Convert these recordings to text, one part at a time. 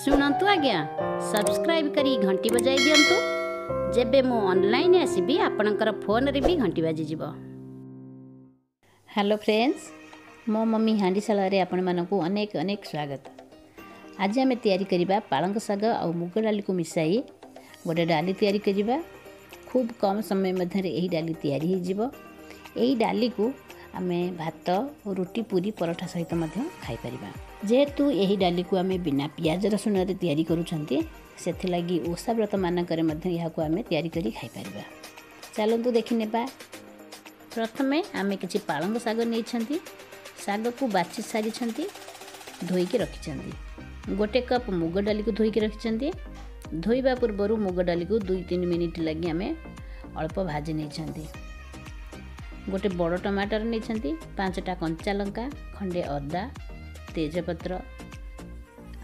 शुणु आज्ञा सब्सक्राइब करी घंटी बजाई दिंतु जेबे मु ऑनलाइन आसबि आपणकर फोन रे भी घंटी बाजी जीव। हेलो फ्रेंड्स, मो मम्मी हांडीशाला रे आपण मानकु अनेक अनेक स्वागत। आज आम तैयारी करिबा पालंग साग और मुग डाली को मिसाई गोटे डाली तैयारी करिबा। खूब कम समय मध्य यही डाली तैयारी हो जीवो। यही डाली को आमे भात और रोटी पूरी परोठा सहित मध्य खाई परिबा। जेहेतु यही डाली को आमे बिना पियाज रसुन रे तैयारी करूछंती सेथि लागि ओषा व्रत मानकरे मध्य यहा को आमे तैयारी करी खाई परिबा। चलंतु देखि नेबा। प्रथमे आमे किछि पालंग साग नै छंती। साग को बाछि सारी छंती, धोई के रखि छंती। गोटे कप मुग डाली को धोई के रखि छंती। धोइबा पूर्वरु मुग डाली को 2-3 मिनिट लागि आमे अल्प भाजी नै छंती। गोटे बड़ टमाटर नहीं छंती, 5टा कंचा लंका, खंडे अदा, तेजपत्र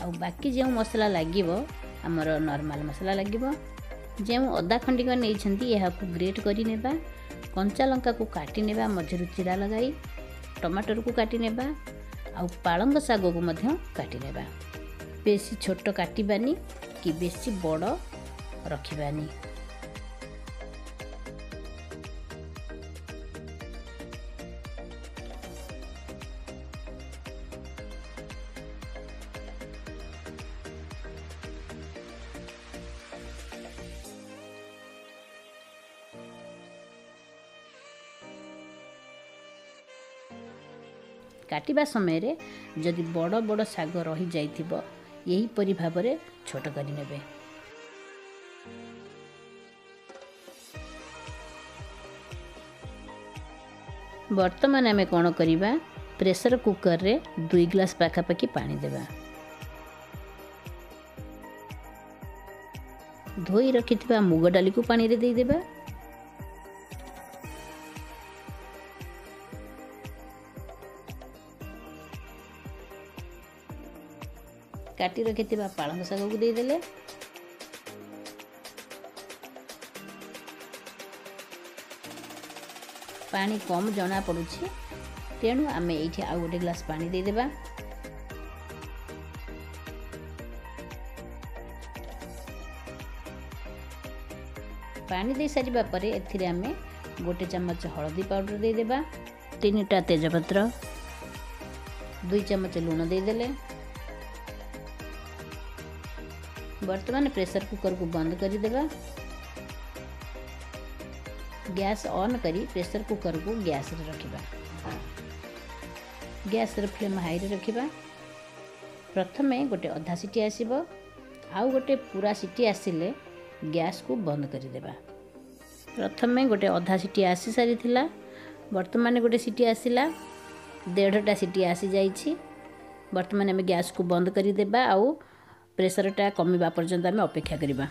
आ बाकी जो मसला लागिवो हमर नॉर्मल मसला लागिवो। जो अदा खंडिक नहीं छंती यहा को ग्रेट करी नेबा। कंचा लंका को काटी नेबा, मझरु चिरा लगाई टमाटर को काटी नेबा आ पालंग साग को मध्य काटी नेबा। बेसी छोट काटिबानी कि बेसी बड़ रखिबानी। काटिबा समय रे जदि बड़ बड़ साग रही जाइथिबो यही परि भाबरे छोट करि नेबे। वर्तमान आमे कोन करिबा, प्रेशर कुकर रे 2 ग्लास पाखापाखि पानी देबा। धोई रखिथिबा मुग डाली को पानी रे देई देबा। काटी रखिथिबा पालंग साग को दे देले। पानी कम जना पड़ुछि तेणु आमे एठी आ गोटे ग्लास पानी दे देबा। पानी दे सारिबा परे एथिरे आमे गोटे चम्मच हळदी पाउडर दे देबा। 3टा तेजपत्र, 2 चम्मच लूण दे देले। वर्तमान प्रेशर कुकर को बंद करी देबा। गैस ऑन करी प्रेशर कुकर को गैस रे रखिबा। गैस रे फ्लेम हाई रे रखिबा। प्रथमे गोटे आधा सीटी आसीबो, आउ गोटे पूरा सीटी आसिले गैस को बंद करी देबा। प्रथमे गोटे आधा सीटी आसी सारी थिला, वर्तमान गोटे सीटी आसिला, 1.5टा सीटी आसी जाइछि। वर्तमान हम गैस को बंद करी देबा आउ प्रेशरटा कमिबा पर्यंत आम अपेक्षा करिबा।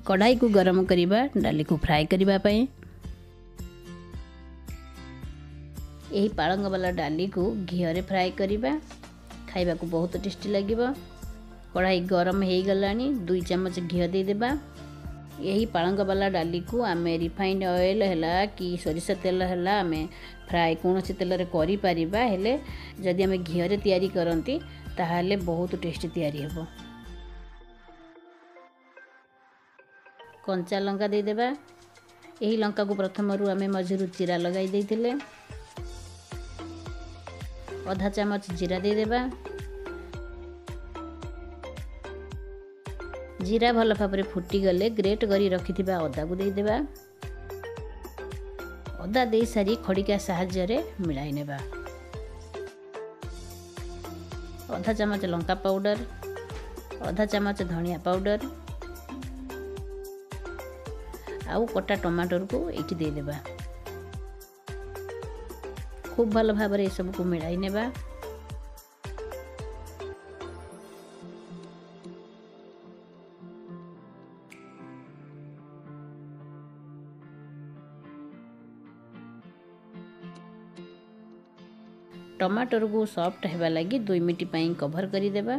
कढ़ाई को गरम करिबा डाली को फ्राई करिबा पई। एही पालंग वाला डाली को घी रे फ्राई करिबा, खाइबा को बहुत टेस्टी लागिबो। कढ़ाई गरम हे गलानी, 2 चम्मच घी दे देबा। यही पालंग वाला डाली को आमे रिफाइंड ऑयल हैला कि सरिष तेल हैला आमे फ्राई कोनोसी तेल रे करि परिबा। हेले जदि आमे घी रे तैयारी करंती ताहाले बहुत टेस्टी तैयारी हेबो। कंचा लंका दे देबा। एही लंका को प्रथम रु आमे मझरु चिरा लगाई देथिले। आधा चम्मच जीरा दे देबा। जीरा भल भाव फुटी गले ग्रेट करी रखिथिबा अदा को दे देबा। अदा दे सारी खड़िका साहाय्य रे मिलाई नेबा। आधा चम्मच लंका पाउडर, आधा चम्मच धनिया पाउडर आउ कटा टमाटर को एठी दे देबा। खूब भल भाव रे सब को मिलाई नेबा। टमाटर को सॉफ्ट हेबा लगी 2 मिनट पई कवर करी देबा।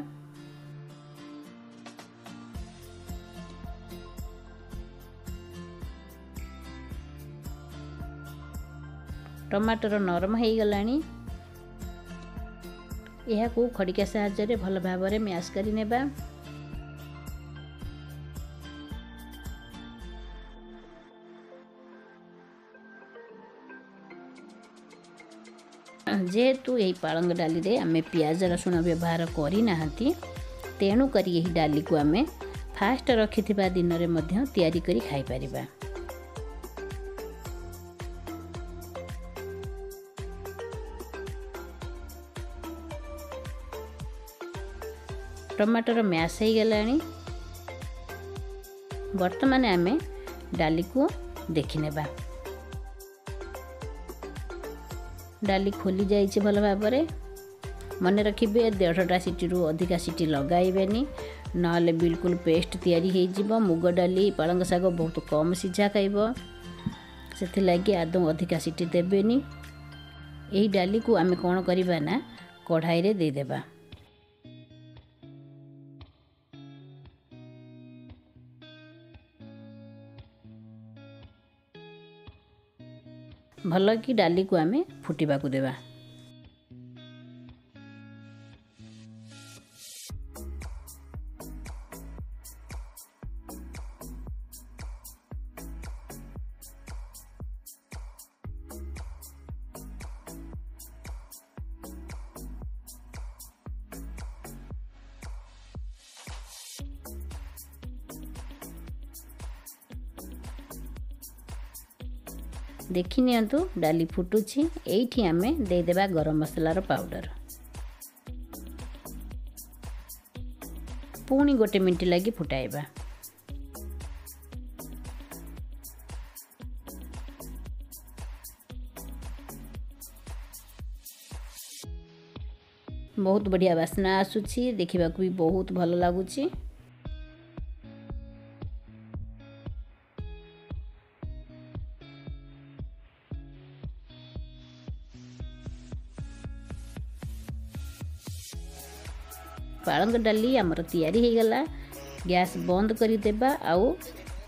टमाटर नरम हो गलानी। यह को खड़िका साहाय्य भल भाव में मैश कर नेबा। जेहेतु यही पालंग डाली रे आमे प्याज रसुण व्यवहार करना तेणु करी यही डाली को आमे फास्ट रखिथिबा दिन रे मध्य तैयारी करी खाई परिबा। टमाटर मैश हो गलानी। वर्तमान आमे डाली को देखि नेबा। डाली खोली जाइए भल भाव में। मन रखिए 1.5टा सीटी रु अधिका सीटी लगाइबेनी नले बिल्कुल पेस्ट तैयारी हो जिवो। मुग डाली पालंग शाग बहुत कम सीझा खाइब से लगी आदौ अधिका सीटी देबेनी। यही डाली को आमे कौन करबा ना कढ़ाई रे दे देबा। भल कि डाली को आमे फुटिबा को देबा। देखि नियंतु डाली फुटुछि। एठी आमे दे देबा गरम मसलार पाउडर। पुणी 1 मिनिट लगी फुटाइबा। बहुत बढ़िया वासना आसुछि। देखिबा को भी बहुत भल लागुछि। पालंग डाली आमर तैयारी हो गला। गैस बंद कर देबा आउ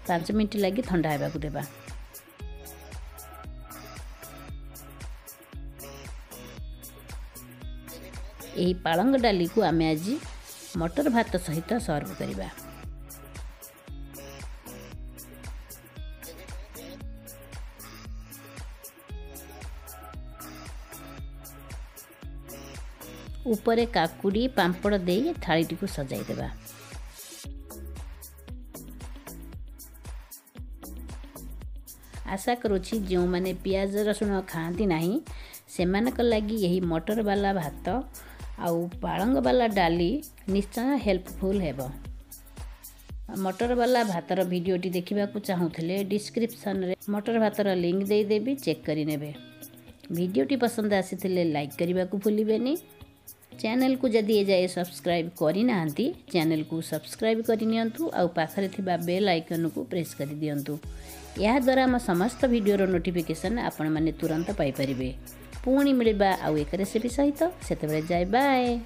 5 मिनिट लगी ठंडा होगा को देबा। यही पालंग डाली को आमे आज मटर भात सहित सर्व करिबा। ऊपर काकुड़ी पांपड़ दे थाली को सजाई देबा। आशा करुछि जो माने प्याज रसुण खाती नहीं सेमानक लगी यही मटर वाला भात आउ पालंग वाला डाली निश्चय हेल्पफुल हेबो। मटर वाला भातर वीडियोटी देखा चाहूले डिस्क्रिप्शन रे मटर भातर लिंक दे देबी चेक करि नेबे। वीडियोटी पसंद आसी लाइक करने को भूलिबेनी। चैनल को जदि ए जाए सब्सक्राइब करि नाहंती चैनल को सब्सक्राइब करि नियंतु आउ पाखरे थिबा बेल आइकन को प्रेस करि दियंतु। या द्वारा हम समस्त वीडियोर नोटिफिकेशन आपण माने तुरंत पाई परिबे। पुणी मिलबा आउ एक रेसिपी सहित सेतेबेले जाय बाय।